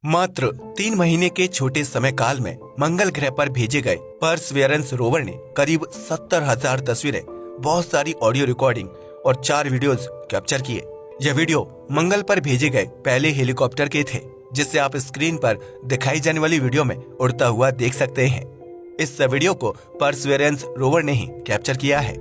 मात्र 3 महीने के छोटे समय काल में मंगल ग्रह पर भेजे गए परसेवरेंस रोवर ने करीब 70,000 तस्वीरें, बहुत सारी ऑडियो रिकॉर्डिंग और 4 वीडियोस कैप्चर किए। यह वीडियो मंगल पर भेजे गए पहले हेलीकॉप्टर के थे, जिसे आप स्क्रीन पर दिखाई जाने वाली वीडियो में उड़ता हुआ देख सकते हैं। इस वीडियो को परसेवरेंस रोवर ने ही कैप्चर किया है।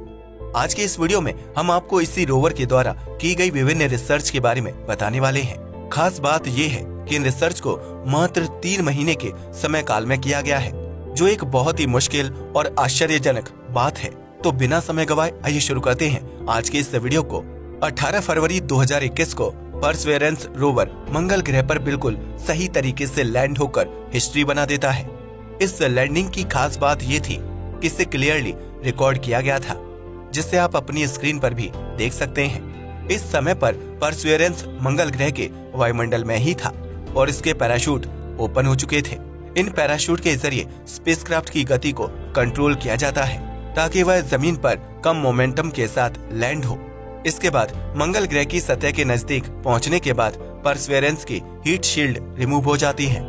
आज के इस वीडियो में हम आपको इसी रोवर के द्वारा की गई विभिन्न रिसर्च के बारे में बताने वाले हैं। खास बात यह है कि इन रिसर्च को मात्र 3 महीने के समय काल में किया गया है, जो एक बहुत ही मुश्किल और आश्चर्यजनक बात है। तो बिना समय गवाए आइए शुरू करते हैं आज के इस वीडियो को। 18 फरवरी 2021 को परसेवरेंस रोवर मंगल ग्रह पर बिल्कुल सही तरीके से लैंड होकर हिस्ट्री बना देता है। इस लैंडिंग की खास बात ये थी कि इसे क्लियरली रिकॉर्ड किया गया था, जिसे आप अपनी स्क्रीन पर भी देख सकते हैं। इस समय पर परसेवरेंस मंगल ग्रह के वायुमंडल में ही था और इसके पैराशूट ओपन हो चुके थे। इन पैराशूट के जरिए स्पेसक्राफ्ट की गति को कंट्रोल किया जाता है ताकि वह जमीन पर कम मोमेंटम के साथ लैंड हो। इसके बाद मंगल ग्रह की सतह के नजदीक पहुंचने के बाद परसेवरेंस की हीट शील्ड रिमूव हो जाती है,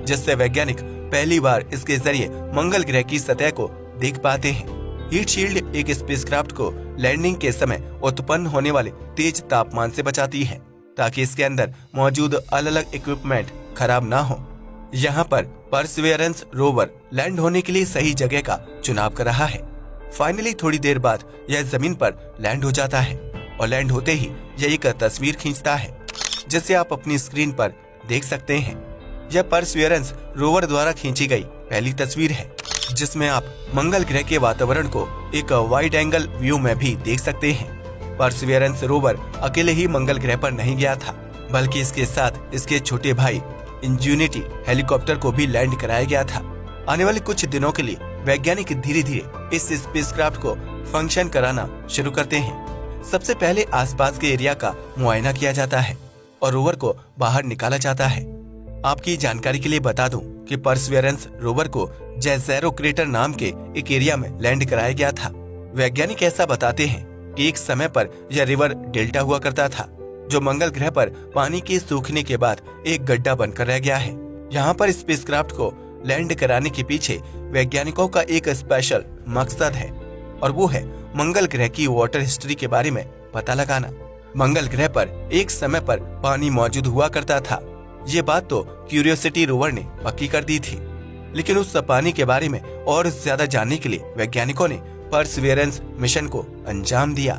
जिससे वैज्ञानिक पहली बार इसके जरिए मंगल ग्रह की सतह को देख पाते हैं। हीट शील्ड एक स्पेसक्राफ्ट को लैंडिंग के समय उत्पन्न होने वाले तेज तापमान से बचाती है, ताकि इसके अंदर मौजूद अलग अलग इक्विपमेंट खराब ना हो। यहाँ पर परसेवरेंस रोवर लैंड होने के लिए सही जगह का चुनाव कर रहा है। फाइनली थोड़ी देर बाद यह जमीन पर लैंड हो जाता है और लैंड होते ही यह एक तस्वीर खींचता है, जिसे आप अपनी स्क्रीन पर देख सकते हैं। यह परसेवरेंस रोवर द्वारा खींची गई पहली तस्वीर है, जिसमें आप मंगल ग्रह के वातावरण को एक वाइड एंगल व्यू में भी देख सकते हैं। परसेवरेंस रोवर अकेले ही मंगल ग्रह पर नहीं गया था, बल्कि इसके साथ इसके छोटे भाई इंजेन्युइटी हेलीकॉप्टर को भी लैंड कराया गया था। आने वाले कुछ दिनों के लिए वैज्ञानिक धीरे धीरे इस स्पेसक्राफ्ट को फंक्शन कराना शुरू करते हैं। सबसे पहले आसपास के एरिया का मुआयना किया जाता है और रोवर को बाहर निकाला जाता है। आपकी जानकारी के लिए बता दूं कि परसेवरेंस रोवर को जेज़ेरो क्रेटर नाम के एक एरिया में लैंड कराया गया था। वैज्ञानिक ऐसा बताते हैं कि एक समय पर यह रिवर डेल्टा हुआ करता था, जो मंगल ग्रह पर पानी के सूखने के बाद एक गड्ढा बनकर रह गया है। यहाँ पर स्पेसक्राफ्ट को लैंड कराने के पीछे वैज्ञानिकों का एक स्पेशल मकसद है, और वो है मंगल ग्रह की वाटर हिस्ट्री के बारे में पता लगाना। मंगल ग्रह पर एक समय पर पानी मौजूद हुआ करता था। ये बात तो क्यूरियोसिटी रोवर ने पक्की कर दी थी, लेकिन उस पानी के बारे में और ज्यादा जानने के लिए वैज्ञानिकों ने परसेवरेंस मिशन को अंजाम दिया।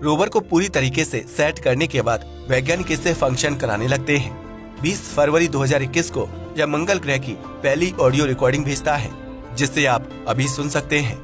रोवर को पूरी तरीके से सेट करने के बाद वैज्ञानिक इसे फंक्शन कराने लगते हैं। 20 फरवरी 2021 को यह मंगल ग्रह की पहली ऑडियो रिकॉर्डिंग भेजता है, जिसे आप अभी सुन सकते हैं।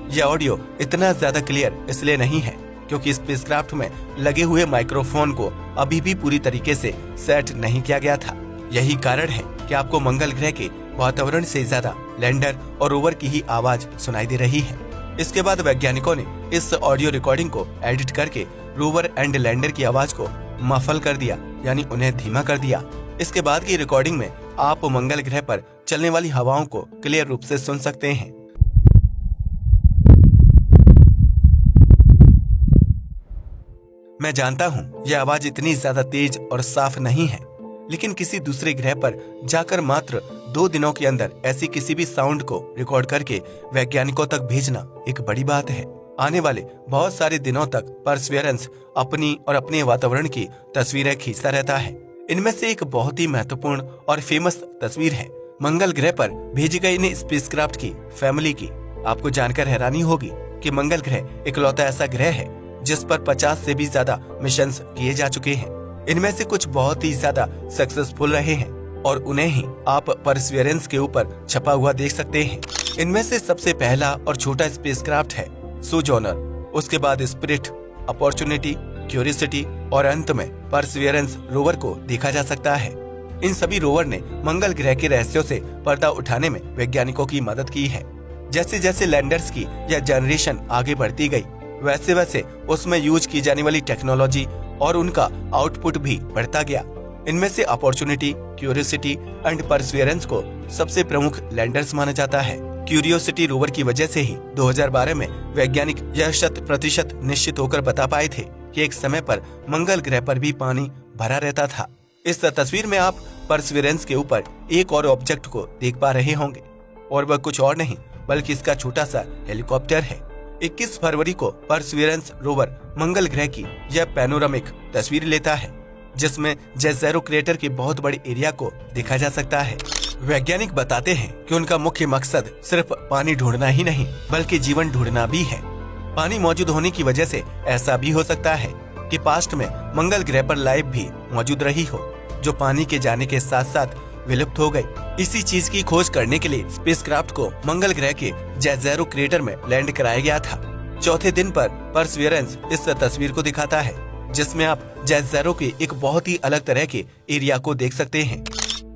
यह ऑडियो इतना ज्यादा क्लियर इसलिए नहीं है क्योंकि स्पेसक्राफ्ट में लगे हुए माइक्रोफोन को अभी भी पूरी तरीके से सेट नहीं किया गया था। यही कारण है कि आपको मंगल ग्रह के वातावरण से ज्यादा लैंडर और रोवर की ही आवाज सुनाई दे रही है। इसके बाद वैज्ञानिकों ने इस ऑडियो रिकॉर्डिंग को एडिट करके रोवर एंड लैंडर की आवाज को मफल कर दिया, यानी उन्हें धीमा कर दिया। इसके बाद की रिकॉर्डिंग में आप मंगल ग्रह पर चलने वाली हवाओं को क्लियर रूप से सुन सकते हैं। मैं जानता हूँ यह आवाज इतनी ज्यादा तेज और साफ नहीं है, लेकिन किसी दूसरे ग्रह पर जाकर मात्र 2 दिनों के अंदर ऐसी किसी भी साउंड को रिकॉर्ड करके वैज्ञानिकों तक भेजना एक बड़ी बात है। आने वाले बहुत सारे दिनों तक परसेवरेंस अपनी और अपने वातावरण की तस्वीरें खींचता रहता है। इनमें से एक बहुत ही महत्वपूर्ण और फेमस तस्वीर है मंगल ग्रह पर भेजी गई इन स्पेसक्राफ्ट की फैमिली की। आपको जानकर हैरानी होगी कि मंगल ग्रह इकलौता ऐसा ग्रह है जिस पर 50 से भी ज्यादा मिशंस किए जा चुके हैं। इनमें से कुछ बहुत ही ज्यादा सक्सेसफुल रहे हैं और उन्हें ही आप परसेवरेंस के ऊपर छपा हुआ देख सकते हैं। इनमें से सबसे पहला और छोटा स्पेसक्राफ्ट है सोजोनर, उसके बाद स्पिरिट, अपॉर्चुनिटी, क्यूरियोसिटी और अंत में परसेवरेंस रोवर को देखा जा सकता है। इन सभी रोवर ने मंगल ग्रह के रहस्यों से पर्दा उठाने में वैज्ञानिकों की मदद की है। जैसे जैसे लैंडर्स की यह जनरेशन आगे बढ़ती गई, वैसे वैसे उसमें यूज की जाने वाली टेक्नोलॉजी और उनका आउटपुट भी बढ़ता गया। इनमें से अपॉर्चुनिटी, क्यूरियोसिटी एंड परसेवरेंस को सबसे प्रमुख लैंडर्स माना जाता है। क्यूरियोसिटी रोवर की वजह से ही 2012 में वैज्ञानिक यह 100% निश्चित होकर बता पाए थे कि एक समय पर मंगल ग्रह पर भी पानी भरा रहता था। इस तस्वीर में आप परसिवरेंस के ऊपर एक और ऑब्जेक्ट को देख पा रहे होंगे और वह कुछ और नहीं बल्कि इसका छोटा सा हेलीकॉप्टर है। 21 फरवरी को परसिवरेंस रोवर मंगल ग्रह की यह पैनोरामिक तस्वीर लेता है जिसमें जेज़ेरो क्रेटर के बहुत बड़े एरिया को देखा जा सकता है। वैज्ञानिक बताते हैं कि उनका मुख्य मकसद सिर्फ पानी ढूंढना ही नहीं बल्कि जीवन ढूंढना भी है। पानी मौजूद होने की वजह से ऐसा भी हो सकता है कि पास्ट में मंगल ग्रह पर लाइफ भी मौजूद रही हो जो पानी के जाने के साथ साथ विलुप्त हो गई। इसी चीज की खोज करने के लिए स्पेसक्राफ्ट को मंगल ग्रह के जेज़ेरो क्रेटर में लैंड कराया गया था। चौथे दिन पर परसिवरेंस इस तस्वीर को दिखाता है जिसमें आप जेज़ेरो के एक बहुत ही अलग तरह के एरिया को देख सकते हैं।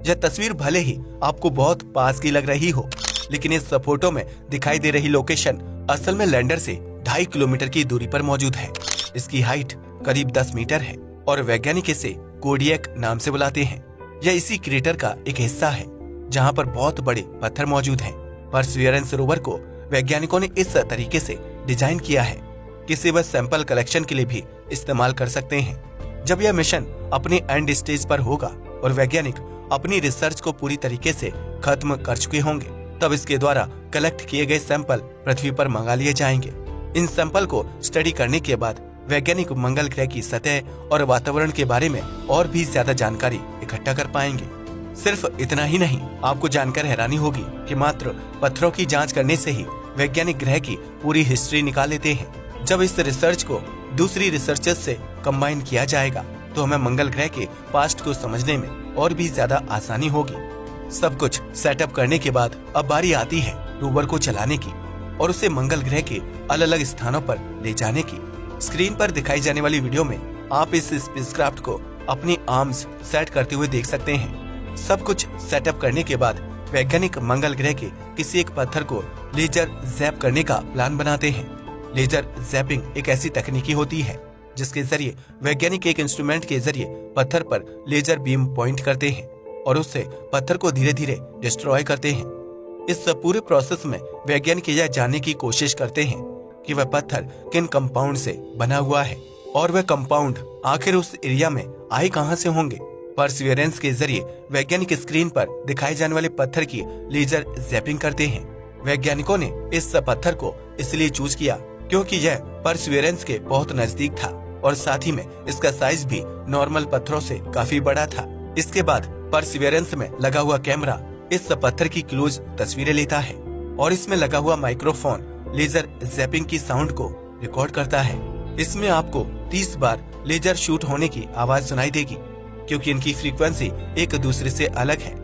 यह तस्वीर भले ही आपको बहुत पास की लग रही हो लेकिन इस फोटो में दिखाई दे रही लोकेशन असल में लैंडर से 2.5 किलोमीटर की दूरी पर मौजूद है। इसकी हाइट करीब 10 मीटर है और वैज्ञानिक इसे कोडियक नाम से बुलाते हैं। यह इसी क्रेटर का एक हिस्सा है जहां पर बहुत बड़े पत्थर मौजूद हैं। परसिवरेंस रोवर को वैज्ञानिकों ने इस तरीके से डिजाइन किया है कि इसे वह सैंपल कलेक्शन के लिए भी इस्तेमाल कर सकते हैं। जब यह मिशन अपने एंड स्टेज पर होगा और वैज्ञानिक अपनी रिसर्च को पूरी तरीके से खत्म कर चुके होंगे तब इसके द्वारा कलेक्ट किए गए सैंपल पृथ्वी पर मंगा लिए जाएंगे। इन सैंपल को स्टडी करने के बाद वैज्ञानिक मंगल ग्रह की सतह और वातावरण के बारे में और भी ज्यादा जानकारी इकट्ठा कर पाएंगे। सिर्फ इतना ही नहीं, आपको जानकर हैरानी होगी कि मात्र पत्थरों की जांच करने से ही वैज्ञानिक ग्रह की पूरी हिस्ट्री निकाल लेते हैं। जब इस रिसर्च को दूसरी रिसर्चर्स से कंबाइन किया जाएगा तो हमें मंगल ग्रह के पास्ट को समझने में और भी ज्यादा आसानी होगी। सब कुछ सेटअप करने के बाद अब बारी आती है रोवर को चलाने की और उसे मंगल ग्रह के अलग अलग स्थानों पर ले जाने की। स्क्रीन पर दिखाई जाने वाली वीडियो में आप इस स्पेसक्राफ्ट को अपनी आर्म्स सेट करते हुए देख सकते हैं। सब कुछ सेटअप करने के बाद वैज्ञानिक मंगल ग्रह के किसी एक पत्थर को लेजर जैप करने का प्लान बनाते हैं। लेजर जैपिंग एक ऐसी तकनीकी होती है जिसके जरिए वैज्ञानिक एक इंस्ट्रूमेंट के जरिए पत्थर पर लेजर बीम पॉइंट करते हैं और उससे पत्थर को धीरे धीरे डिस्ट्रॉय करते हैं। इस पूरे प्रोसेस में वैज्ञानिक यह जानने की कोशिश करते हैं कि वह पत्थर किन कंपाउंड से बना हुआ है और वह कंपाउंड आखिर उस एरिया में आए कहां से होंगे। परसिवरेंस के जरिए वैज्ञानिक स्क्रीन पर दिखाए जाने वाले पत्थर की लेजर जैपिंग करते हैं। वैज्ञानिकों ने इस पत्थर को इसलिए चूज किया क्योंकि यह परसिवरेंस के बहुत नजदीक था और साथ ही में इसका साइज भी नॉर्मल पत्थरों से काफी बड़ा था। इसके बाद परसिवरेंस में लगा हुआ कैमरा इस पत्थर की क्लोज तस्वीरें लेता है और इसमें लगा हुआ माइक्रोफोन लेजर जैपिंग की साउंड को रिकॉर्ड करता है। इसमें आपको 30 बार लेजर शूट होने की आवाज सुनाई देगी क्योंकि इनकी फ्रीक्वेंसी एक दूसरे से अलग है,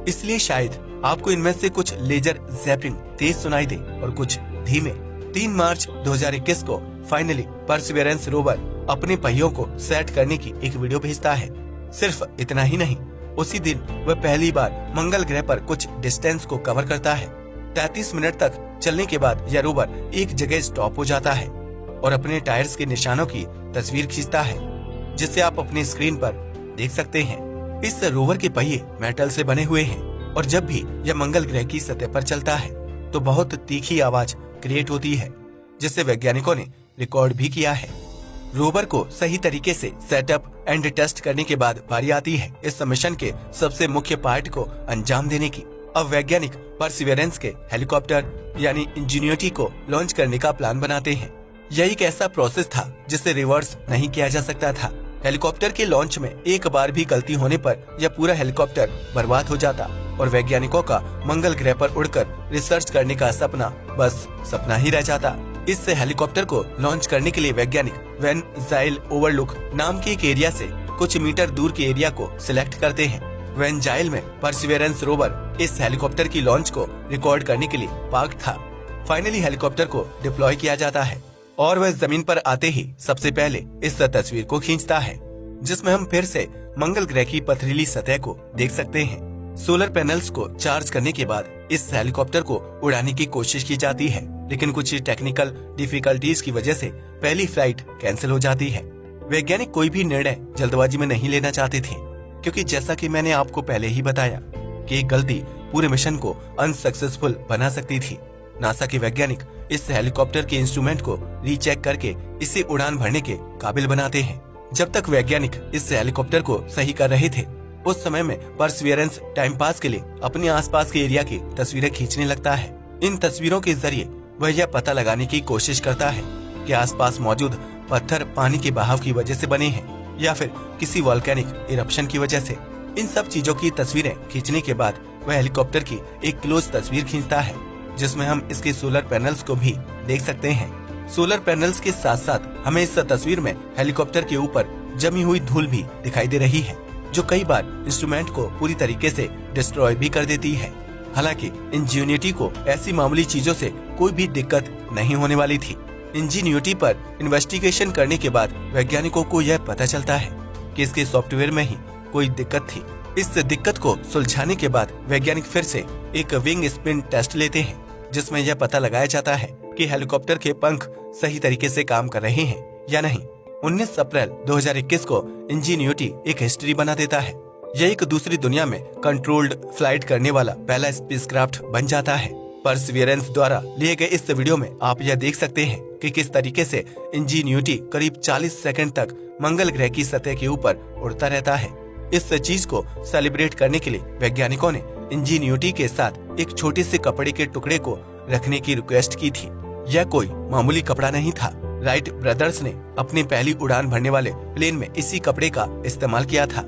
इसलिए शायद आपको इनमें से कुछ लेजर जैपिंग तेज सुनाई दे और कुछ धीमे। 3 मार्च 2021 को फाइनली परसिवरेंस रोवर अपने पहियों को सेट करने की एक वीडियो भेजता है। सिर्फ इतना ही नहीं, उसी दिन वह पहली बार मंगल ग्रह पर कुछ डिस्टेंस को कवर करता है। 33 मिनट तक चलने के बाद यह रोवर एक जगह स्टॉप हो जाता है और अपने टायर्स के निशानों की तस्वीर खींचता है जिसे आप अपनी स्क्रीन पर देख सकते हैं। इस रोवर के पहिए मेटल से बने हुए हैं और जब भी यह मंगल ग्रह की सतह पर चलता है तो बहुत तीखी आवाज क्रिएट होती है जिसे वैज्ञानिकों ने रिकॉर्ड भी किया है। रोवर को सही तरीके से सेटअप एंड टेस्ट करने के बाद बारी आती है इस मिशन के सबसे मुख्य पार्ट को अंजाम देने की। अब वैज्ञानिक परसिवरेंस के हेलीकॉप्टर यानी इंजीनियरिटी को लॉन्च करने का प्लान बनाते हैं। यह एक ऐसा प्रोसेस था जिसे रिवर्स नहीं किया जा सकता था। हेलीकॉप्टर के लॉन्च में एक बार भी गलती होने पर यह पूरा हेलीकॉप्टर बर्बाद हो जाता और वैज्ञानिकों का मंगल ग्रह पर उड़कर रिसर्च करने का सपना बस सपना ही रह जाता। इस हेलीकॉप्टर को लॉन्च करने के लिए वैज्ञानिक वेन जाइल ओवरलुक नाम के एक एरिया से कुछ मीटर दूर के एरिया को सिलेक्ट करते हैं। वेन जाइल में परसिवरेंस रोवर इस हेलीकॉप्टर की लॉन्च को रिकॉर्ड करने के लिए पार्क था। फाइनली हेलीकॉप्टर को डिप्लॉय किया जाता है और वह जमीन पर आते ही सबसे पहले इस तस्वीर को खींचता है जिसमें हम फिर से मंगल ग्रह की पथरीली सतह को देख सकते हैं। सोलर पैनल्स को चार्ज करने के बाद इस हेलीकॉप्टर को उड़ाने की कोशिश की जाती है लेकिन कुछ टेक्निकल डिफिकल्टीज की वजह से पहली फ्लाइट कैंसिल हो जाती है। वैज्ञानिक कोई भी निर्णय जल्दबाजी में नहीं लेना चाहते थे क्योंकि जैसा कि मैंने आपको पहले ही बताया कि एक गलती पूरे मिशन को अनसक्सेसफुल बना सकती थी। नासा के वैज्ञानिक इस हेलीकॉप्टर के इंस्ट्रूमेंट को रीचेक करके इसे उड़ान भरने के काबिल बनाते हैं। जब तक वैज्ञानिक इस हेलीकॉप्टर को सही कर रहे थे, उस समय में परसिवियरेंस टाइम पास के लिए अपने आसपास के एरिया की तस्वीरें खींचने लगता है। इन तस्वीरों के जरिए वह यह पता लगाने की कोशिश करता है कि आसपास मौजूद पत्थर पानी के बहाव की वजह से बने हैं या फिर किसी वोल्केनिक इरप्शन की वजह से। इन सब चीजों की तस्वीरें खींचने के बाद वह हेलीकॉप्टर की एक क्लोज तस्वीर खींचता है, जिसमें हम इसके सोलर पैनल्स को भी देख सकते हैं। सोलर पैनल्स के साथ साथ हमें इस तस्वीर में हेलीकॉप्टर के ऊपर जमी हुई धूल भी दिखाई दे रही है, जो कई बार इंस्ट्रूमेंट को पूरी तरीके से डिस्ट्रॉय भी कर देती है। हालांकि इंजीनियरिटी को ऐसी मामूली चीजों से कोई भी दिक्कत नहीं होने वाली थी। इंजीनियरिटी पर इन्वेस्टिगेशन करने के बाद वैज्ञानिकों को यह पता चलता है कि इसके सॉफ्टवेयर में ही कोई दिक्कत थी। इस दिक्कत को सुलझाने के बाद वैज्ञानिक फिर से एक विंग स्पिन टेस्ट लेते हैं, जिसमें यह पता लगाया जाता है कि हेलीकॉप्टर के पंख सही तरीके से काम कर रहे हैं या नहीं। 19 अप्रैल 2021 को इंजीनियरिटी एक हिस्ट्री बना देता है। यह एक दूसरी दुनिया में कंट्रोल्ड फ्लाइट करने वाला पहला स्पेसक्राफ्ट बन जाता है। परसिवियरेंस द्वारा लिए गए इस वीडियो में आप यह देख सकते हैं कि किस तरीके से इंजीनियरिटी करीब 40 सेकंड तक मंगल ग्रह की सतह के ऊपर उड़ता रहता है। इस चीज को सेलिब्रेट करने के लिए वैज्ञानिकों ने इंजीनियरिटी के साथ एक छोटे से कपड़े के टुकड़े को रखने की रिक्वेस्ट की थी। यह कोई मामूली कपड़ा नहीं था। राइट ब्रदर्स ने अपनी पहली उड़ान भरने वाले प्लेन में इसी कपड़े का इस्तेमाल किया था,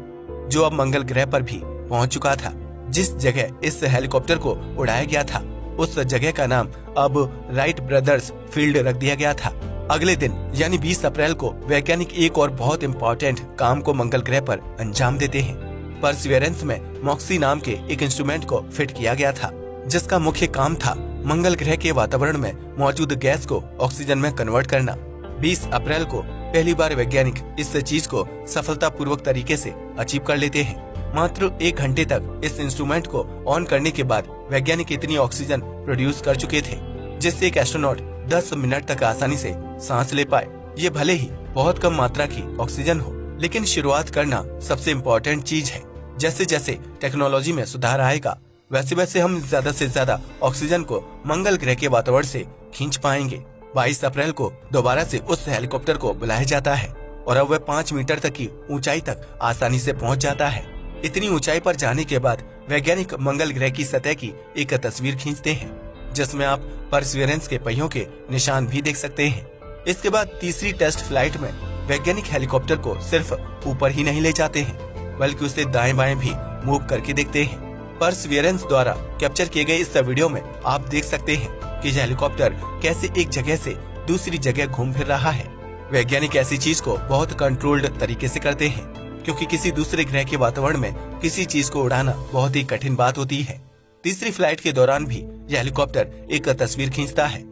जो अब मंगल ग्रह पर भी पहुंच चुका था। जिस जगह इस हेलीकॉप्टर को उड़ाया गया था, उस जगह का नाम अब राइट ब्रदर्स फील्ड रख दिया गया था। अगले दिन यानी 20 अप्रैल को वैज्ञानिक एक और बहुत इम्पोर्टेंट काम को मंगल ग्रह पर अंजाम देते हैं। परसिवियरेंस में मॉक्सी नाम के एक इंस्ट्रूमेंट को फिट किया गया था, जिसका मुख्य काम था मंगल ग्रह के वातावरण में मौजूद गैस को ऑक्सीजन में कन्वर्ट करना। 20 अप्रैल को पहली बार वैज्ञानिक इस चीज को सफलतापूर्वक तरीके से अचीव कर लेते हैं। मात्र 1 घंटे तक इस इंस्ट्रूमेंट को ऑन करने के बाद वैज्ञानिक इतनी ऑक्सीजन प्रोड्यूस कर चुके थे, जिससे एक एस्ट्रोनॉट 10 मिनट तक आसानी से सांस ले पाए। ये भले ही बहुत कम मात्रा की ऑक्सीजन हो, लेकिन शुरुआत करना सबसे इम्पोर्टेंट चीज है। जैसे जैसे टेक्नोलॉजी में सुधार आएगा, वैसे वैसे हम ज्यादा से ज्यादा ऑक्सीजन को मंगल ग्रह के वातावरण से खींच पाएंगे। 22 अप्रैल को दोबारा से उस हेलीकॉप्टर को बुलाया जाता है और अब वह 5 मीटर तक की ऊंचाई तक आसानी से पहुंच जाता है। इतनी ऊंचाई पर जाने के बाद वैज्ञानिक मंगल ग्रह की सतह की एक तस्वीर खींचते हैं, जिसमें आप परसिवियरेंस के पहियों के निशान भी देख सकते हैं। इसके बाद तीसरी टेस्ट फ्लाइट में वैज्ञानिक हेलीकॉप्टर को सिर्फ ऊपर ही नहीं ले जाते हैं, बल्कि उसे दाएं बाएं भी मूव करके देखते हैं। परसिवियरेंस द्वारा कैप्चर किए गए इस वीडियो में आप देख सकते हैं कि यह हेलीकॉप्टर कैसे एक जगह से दूसरी जगह घूम फिर रहा है। वैज्ञानिक ऐसी चीज को बहुत कंट्रोल्ड तरीके से करते हैं, क्योंकि किसी दूसरे ग्रह के वातावरण में किसी चीज को उड़ाना बहुत ही कठिन बात होती है। तीसरी फ्लाइट के दौरान भी यह हेलीकॉप्टर एक तस्वीर खींचता है,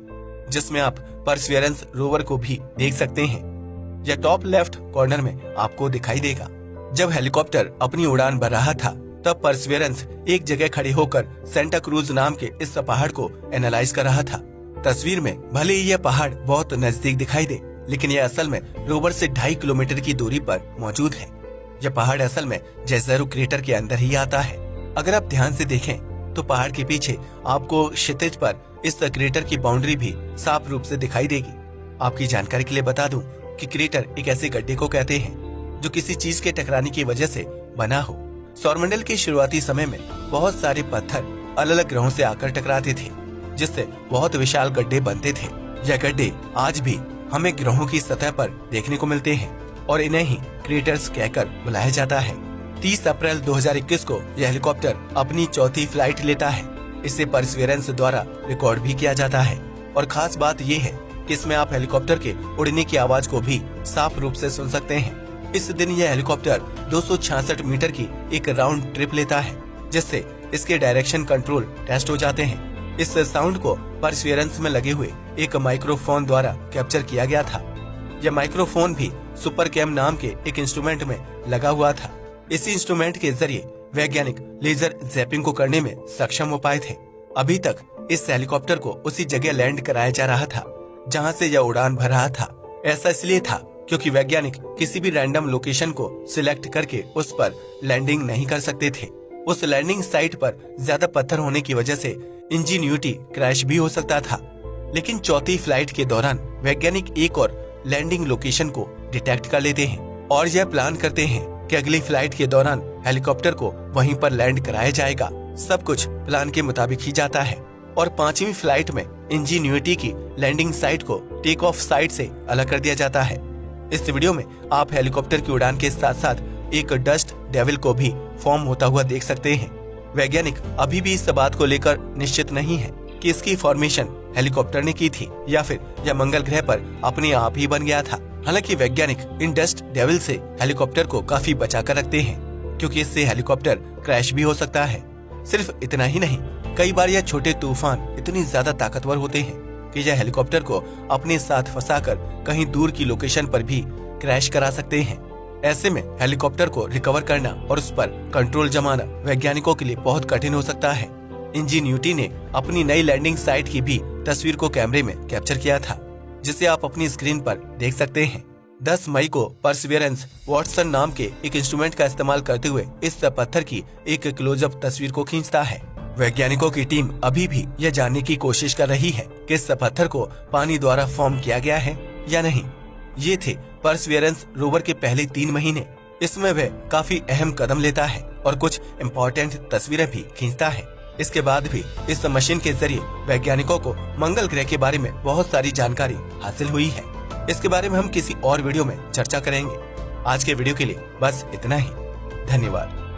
जिसमें आप परसिवियरेंस रोवर को भी देख सकते हैं। यह टॉप लेफ्ट कॉर्नर में आपको दिखाई देगा। जब हेलीकॉप्टर अपनी उड़ान भर रहा था, तब परसिवियरेंस एक जगह खड़े होकर सेंटा क्रूज नाम के इस पहाड़ को एनालाइज कर रहा था। तस्वीर में भले ही यह पहाड़ बहुत नजदीक दिखाई दे, लेकिन यह असल में रोवर से 2.5 किलोमीटर की दूरी पर मौजूद है। यह पहाड़ असल में जेज़ेरो क्रेटर के अंदर ही आता है। अगर आप ध्यान से देखें तो पहाड़ के पीछे आपको क्षितिज पर इस क्रेटर की बाउंड्री भी साफ रूप से दिखाई देगी। आपकी जानकारी के लिए बता दूं कि क्रेटर एक ऐसे गड्ढे को कहते हैं जो किसी चीज के टकराने की वजह से बना हो। सौरमंडल के शुरुआती समय में बहुत सारे पत्थर अलग अलग ग्रहों से आकर टकराते थे, जिससे बहुत विशाल गड्ढे बनते थे। यह गड्ढे आज भी हमें ग्रहों की सतह पर देखने को मिलते हैं और इन्हें ही क्रेटर्स कहकर बुलाया जाता है। 30 अप्रैल 2021 को यह हेलीकॉप्टर अपनी चौथी फ्लाइट लेता है। इसे परसिवियरेंस द्वारा रिकॉर्ड भी किया जाता है और खास बात ये है कि इसमें आप हेलीकॉप्टर के उड़ने की आवाज को भी साफ रूप से सुन सकते हैं। इस दिन यह हेलीकॉप्टर 266 मीटर की एक राउंड ट्रिप लेता है, जिससे इसके डायरेक्शन कंट्रोल टेस्ट हो जाते हैं। इस साउंड को परसिवियरेंस में लगे हुए एक माइक्रोफोन द्वारा कैप्चर किया गया था। यह माइक्रोफोन भी सुपर कैम नाम के एक इंस्ट्रूमेंट में लगा हुआ था। इसी इंस्ट्रूमेंट के जरिए वैज्ञानिक लेजर जैपिंग को करने में सक्षम हो पाए थे। अभी तक इस हेलीकॉप्टर को उसी जगह लैंड कराया जा रहा था जहां से यह उड़ान भर रहा था। ऐसा इसलिए था क्योंकि वैज्ञानिक किसी भी रैंडम लोकेशन को सिलेक्ट करके उस पर लैंडिंग नहीं कर सकते थे। उस लैंडिंग साइट पर ज्यादा पत्थर होने की वजह से इंजीन्यूटी क्रैश भी हो सकता था। लेकिन चौथी फ्लाइट के दौरान वैज्ञानिक एक और लैंडिंग लोकेशन को डिटेक्ट कर लेते हैं और यह प्लान करते हैं कि अगली फ्लाइट के दौरान हेलीकॉप्टर को वहीं पर लैंड कराया जाएगा। सब कुछ प्लान के मुताबिक ही जाता है और 5वीं फ्लाइट में इंजीन्यूटी की लैंडिंग साइट को टेक ऑफ साइट से अलग कर दिया जाता है। इस वीडियो में आप हेलीकॉप्टर की उड़ान के साथ साथ एक डस्ट डेविल को भी फॉर्म होता हुआ देख सकते हैं। वैज्ञानिक अभी भी इस बात को लेकर निश्चित नहीं है कि इसकी फॉर्मेशन हेलीकॉप्टर ने की थी या फिर यह मंगल ग्रह पर अपने आप ही बन गया था। हालांकि वैज्ञानिक इन डस्ट डेविल से हेलीकॉप्टर को काफी बचा कर रखते हैं, क्योंकि इससे हेलीकॉप्टर क्रैश भी हो सकता है। सिर्फ इतना ही नहीं, कई बार यह छोटे तूफान इतनी ज्यादा ताकतवर होते हैं कि यह हेलीकॉप्टर को अपने साथ फंसाकर कहीं दूर की लोकेशन पर भी क्रैश करा सकते हैं। ऐसे में हेलीकॉप्टर को रिकवर करना और उस पर कंट्रोल जमाना वैज्ञानिकों के लिए बहुत कठिन हो सकता है। इंजीन्यूटी ने अपनी नई लैंडिंग साइट की भी तस्वीर को कैमरे में कैप्चर किया था, जिसे आप अपनी स्क्रीन पर देख सकते हैं। 10 मई को परसिवियरेंस वॉटसन नाम के एक इंस्ट्रूमेंट का इस्तेमाल करते हुए इस पत्थर की एक क्लोजअप तस्वीर को खींचता है। वैज्ञानिकों की टीम अभी भी यह जानने की कोशिश कर रही है कि इस पत्थर को पानी द्वारा फॉर्म किया गया है या नहीं। ये थे परसिवियरेंस रोवर के पहले 3 महीने। इसमें वह काफी अहम कदम लेता है और कुछ इम्पोर्टेंट तस्वीरें भी खींचता है। इसके बाद भी इस मशीन के जरिए वैज्ञानिकों को मंगल ग्रह के बारे में बहुत सारी जानकारी हासिल हुई है। इसके बारे में हम किसी और वीडियो में चर्चा करेंगे। आज के वीडियो के लिए बस इतना ही। धन्यवाद।